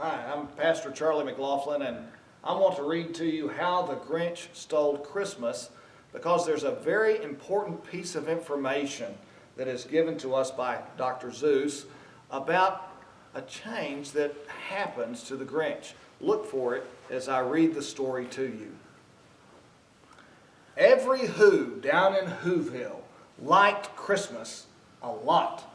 Hi, I'm Pastor Charlie McLaughlin, and I want to read to you How the Grinch Stole Christmas because there's a very important piece of information that is given to us by Dr. Seuss about a change that happens to the Grinch. Look for it as I read the story to you. Every Who down in Whoville liked Christmas a lot.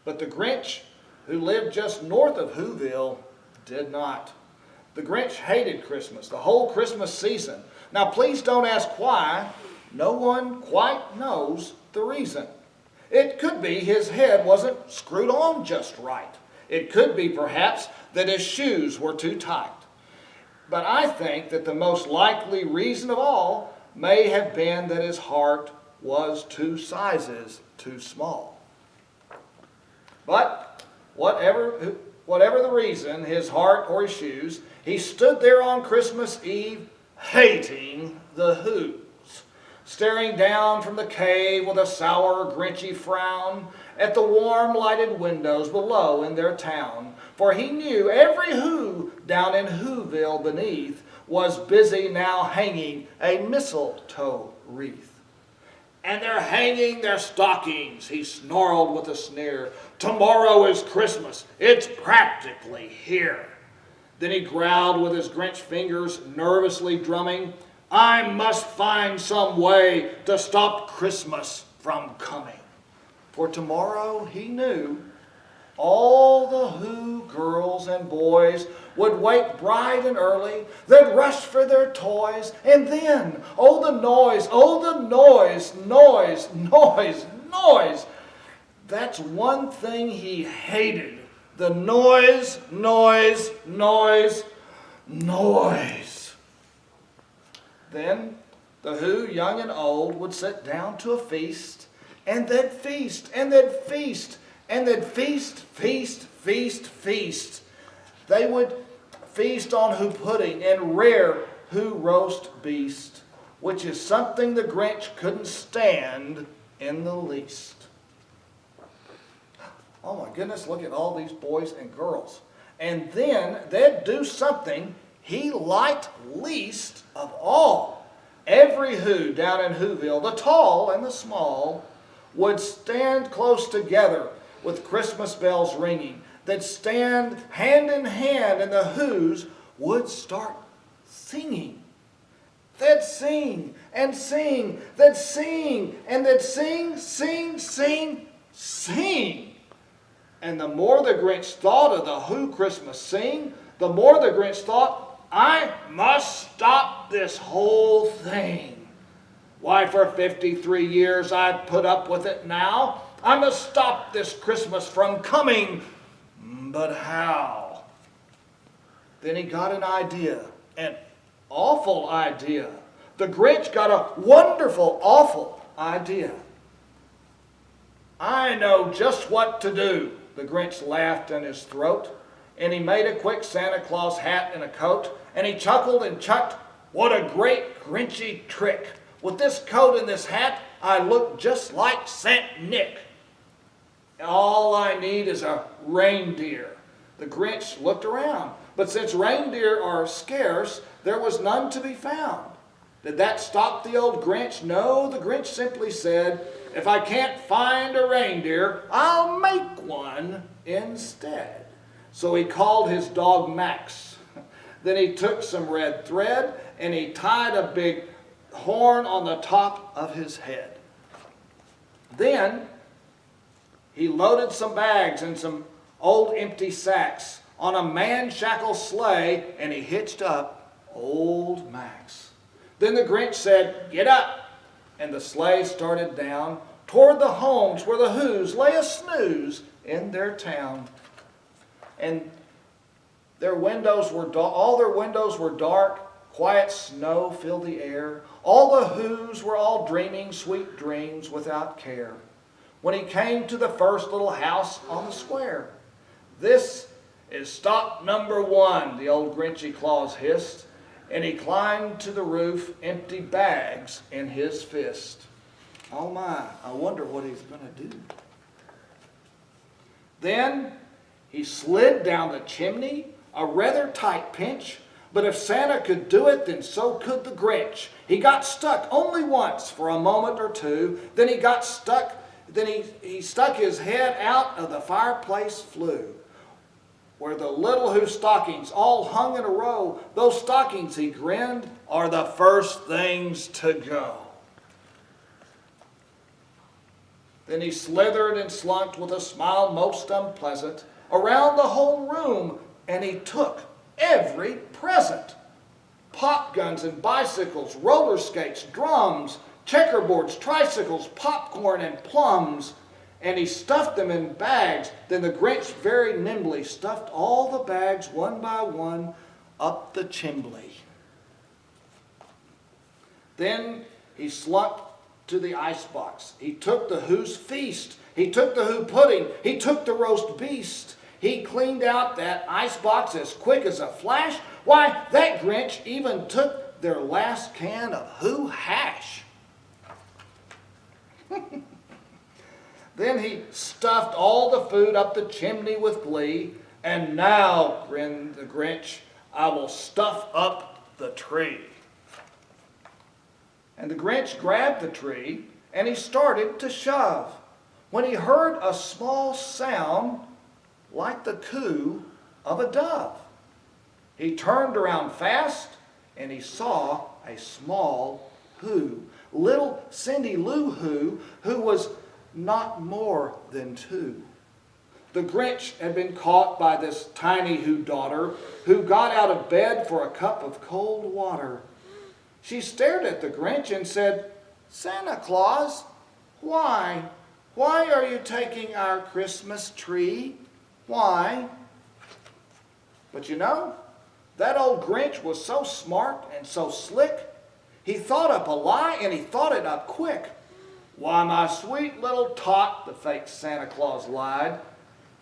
But the Grinch, who lived just north of Whoville, did not. The Grinch hated Christmas, the whole Christmas season. Now please don't ask why. No one quite knows the reason. It could be his head wasn't screwed on just right. It could be perhaps that his shoes were too tight. But I think that the most likely reason of all may have been that his heart was 2 sizes too small. But whatever the reason, his heart or his shoes, he stood there on Christmas Eve hating the Whos, staring down from the cave with a sour, grinchy frown at the warm lighted windows below in their town. For he knew every Who down in Whoville beneath was busy now hanging a mistletoe wreath. And they're hanging their stockings, he snarled with a sneer. Tomorrow is Christmas. It's practically here. Then he growled with his Grinch fingers nervously drumming, I must find some way to stop Christmas from coming. For tomorrow, he knew, all the Who girls and boys would wake bright and early. They'd rush for their toys. And then, oh the noise, noise. That's one thing he hated. The noise. Then the Who, young and old, would sit down to a feast. And they'd feast, and they'd feast, and they'd feast. They would feast on Who pudding and rare Who roast beast, which is something the Grinch couldn't stand in the least. Oh my goodness, look at all these boys and girls. And then they'd do something he liked least of all. Every Who down in Whoville, the tall and the small, would stand close together with Christmas bells ringing. They'd stand hand in hand, and the Whos would start singing. They'd sing and sing. They'd sing and they'd sing. And the more the Grinch thought of the Who Christmas sing, the more the Grinch thought, I must stop this whole thing. Why, for 53 years I've put up with it now. I must stop this Christmas from coming. But how? Then he got an idea, an awful idea. The Grinch got a wonderful, awful idea. I know just what to do. The Grinch laughed in his throat, and he made a quick Santa Claus hat and a coat, and he chuckled and chucked, what a great Grinchy trick. With this coat and this hat, I look just like Saint Nick. All I need is a reindeer. The Grinch looked around, but since reindeer are scarce, there was none to be found. Did that stop the old Grinch? No, the Grinch simply said, if I can't find a reindeer, I'll make one instead. So he called his dog Max. Then he took some red thread and he tied a big horn on the top of his head. Then he loaded some bags and some old empty sacks on a man-shackle sleigh, and he hitched up old Max. Then the Grinch said, get up, and the sleigh started down toward the homes where the Whos lay a snooze in their town. And all their windows were dark, quiet snow filled the air. All the Whos were all dreaming sweet dreams without care. When he came to the first little house on the square, this is stop number 1, the old Grinchy Claus hissed, and he climbed to the roof, empty bags in his fist. Oh my, I wonder what he's going to do. Then He slid down the chimney, a rather tight pinch, but if Santa could do it, then so could the Grinch. He got stuck only once for a moment or two, then he got stuck, he stuck his head out of the fireplace flue, where the little Who stockings all hung in a row. Those stockings, he grinned, are the first things to go. Then he slithered and slunk with a smile most unpleasant around the whole room, and he took every present. Pop guns and bicycles, roller skates, drums, checkerboards, tricycles, popcorn, and plums. And he stuffed them in bags. Then the Grinch very nimbly stuffed all the bags one by one up the chimney. Then he slunk to the icebox. He took the Who's feast. He took the Who pudding. He took the roast beast. He cleaned out that icebox as quick as a flash. Why, that Grinch even took their last can of Who hash. Then he stuffed all the food up the chimney with glee. And now, grinned the Grinch, I will stuff up the tree. And the Grinch grabbed the tree and he started to shove, when he heard a small sound like the coo of a dove. He turned around fast and he saw a small Who, little Cindy Lou Who was not more than 2. The Grinch had been caught by this tiny Who daughter, who got out of bed for a cup of cold water. She stared at the Grinch and said, Santa Claus, why? Why are you taking our Christmas tree? Why? But you know, that old Grinch was so smart and so slick, he thought up a lie and he thought it up quick. Why, my sweet little tot, the fake Santa Claus lied,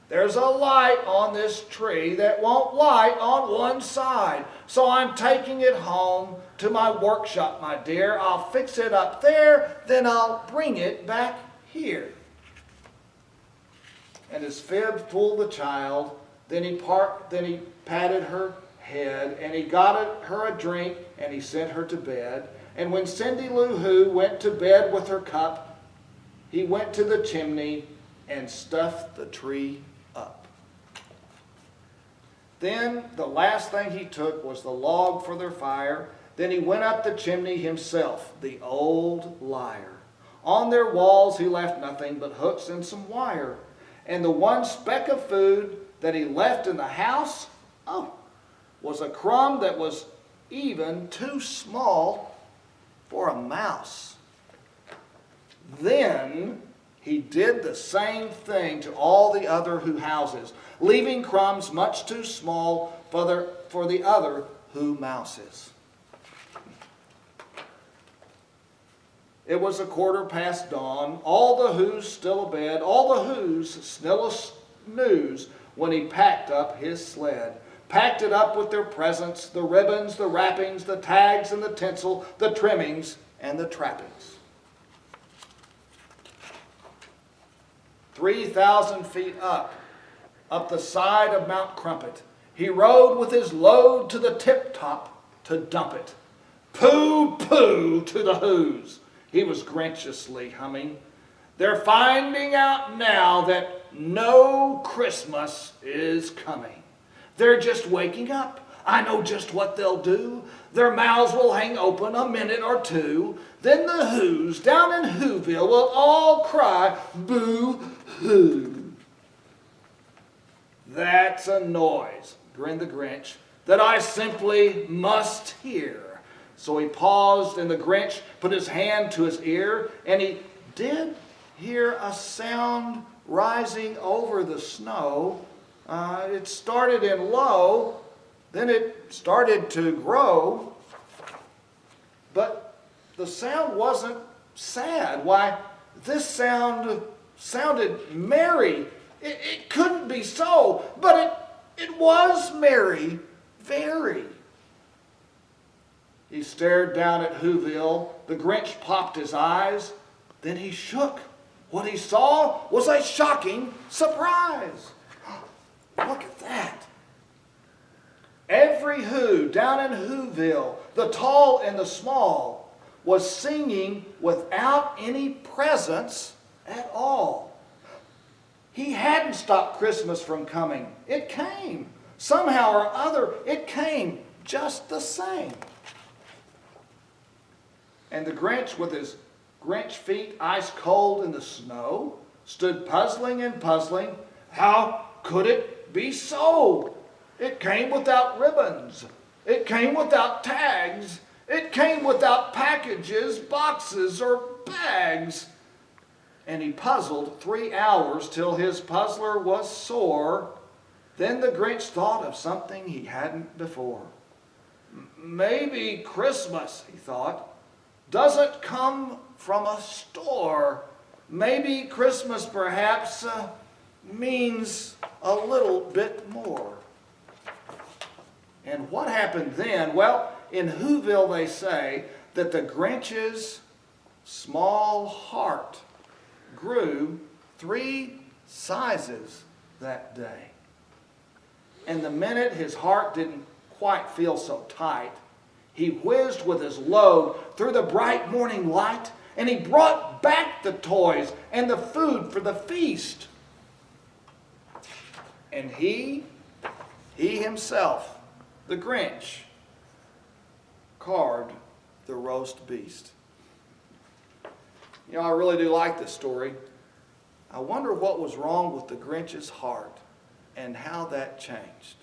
there's a light on this tree that won't light on one side. So I'm taking it home to my workshop, my dear. I'll fix it up there, then I'll bring it back here. And his fib fooled the child. Then he patted her head, and he got her a drink, and he sent her to bed. And when Cindy Lou Who went to bed with her cup, he went to the chimney and stuffed the tree up. Then the last thing he took was the log for their fire. Then he went up the chimney himself, the old liar. On their walls he left nothing but hooks and some wire. And the one speck of food that he left in the house, was a crumb that was even too small for a mouse. Then he did the same thing to all the other Who houses, leaving crumbs much too small for the other Who mouses. It was 1/4 dawn, all the Who's still abed, all the Who's still a snooze, when he packed up his sled. Packed it up with their presents, the ribbons, the wrappings, the tags and the tinsel, the trimmings and the trappings. 3,000 feet up the side of Mount Crumpet, he rode with his load to the tip-top to dump it. Pooh, pooh to the Who's, he was Grinchiously humming. They're finding out now that no Christmas is coming. They're just waking up. I know just what they'll do. Their mouths will hang open a minute or two. Then the Who's down in Whoville will all cry, boo-hoo. That's a noise, grinned the Grinch, that I simply must hear. So he paused, and the Grinch put his hand to his ear, and he did hear a sound rising over the snow. It started in low, then it started to grow, but the sound wasn't sad. Why, this sound sounded merry. It couldn't be so, but it was merry, very. He stared down at Whoville. The Grinch popped his eyes. Then he shook. What he saw was a shocking surprise. who, down in Whoville, the tall and the small, was singing without any presents at all. He hadn't stopped Christmas from coming. It came. Somehow or other, it came just the same. And the Grinch, with his Grinch feet ice cold in the snow, stood puzzling and puzzling. How could it be so? It came without ribbons. It came without tags. It came without packages, boxes, or bags. And he puzzled 3 hours till his puzzler was sore. Then the Grinch thought of something he hadn't before. Maybe Christmas, he thought, doesn't come from a store. Maybe Christmas perhaps means a little bit more. And what happened then? Well, in Whoville they say that the Grinch's small heart grew 3 sizes that day. And the minute his heart didn't quite feel so tight, he whizzed with his load through the bright morning light, and he brought back the toys and the food for the feast. And he himself, the Grinch, carved the roast beast. You know, I really do like this story. I wonder what was wrong with the Grinch's heart and how that changed.